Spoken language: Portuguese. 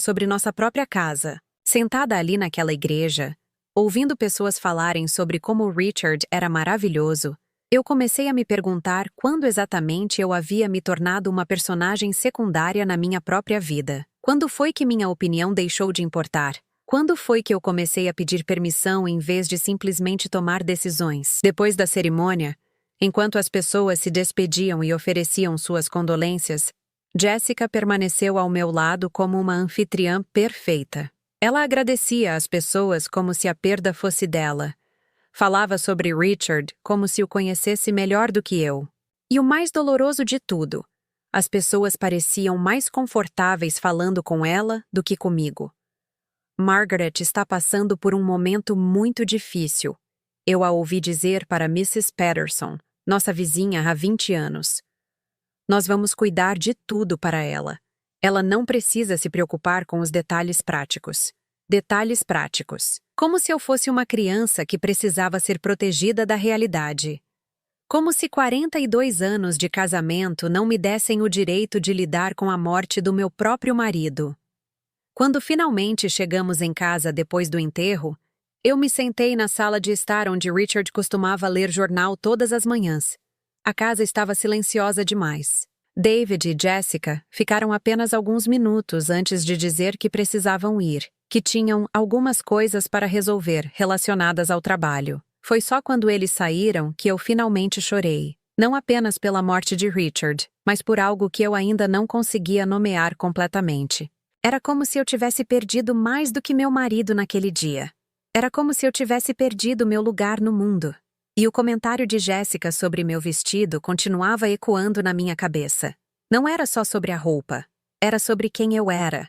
sobre nossa própria casa. Sentada ali naquela igreja, ouvindo pessoas falarem sobre como Richard era maravilhoso, eu comecei a me perguntar quando exatamente eu havia me tornado uma personagem secundária na minha própria vida. Quando foi que minha opinião deixou de importar? Quando foi que eu comecei a pedir permissão em vez de simplesmente tomar decisões? Depois da cerimônia, enquanto as pessoas se despediam e ofereciam suas condolências, Jessica permaneceu ao meu lado como uma anfitriã perfeita. Ela agradecia às pessoas como se a perda fosse dela. Falava sobre Richard como se o conhecesse melhor do que eu. E o mais doloroso de tudo, as pessoas pareciam mais confortáveis falando com ela do que comigo. Margaret está passando por um momento muito difícil. Eu a ouvi dizer para Mrs. Patterson, nossa vizinha há 20 anos. Nós vamos cuidar de tudo para ela. Ela não precisa se preocupar com os detalhes práticos. Detalhes práticos. Como se eu fosse uma criança que precisava ser protegida da realidade. Como se 42 anos de casamento não me dessem o direito de lidar com a morte do meu próprio marido. Quando finalmente chegamos em casa depois do enterro, eu me sentei na sala de estar onde Richard costumava ler jornal todas as manhãs. A casa estava silenciosa demais. David e Jessica ficaram apenas alguns minutos antes de dizer que precisavam ir, que tinham algumas coisas para resolver relacionadas ao trabalho. Foi só quando eles saíram que eu finalmente chorei. Não apenas pela morte de Richard, mas por algo que eu ainda não conseguia nomear completamente. Era como se eu tivesse perdido mais do que meu marido naquele dia. Era como se eu tivesse perdido meu lugar no mundo. E o comentário de Jessica sobre meu vestido continuava ecoando na minha cabeça. Não era só sobre a roupa. Era sobre quem eu era.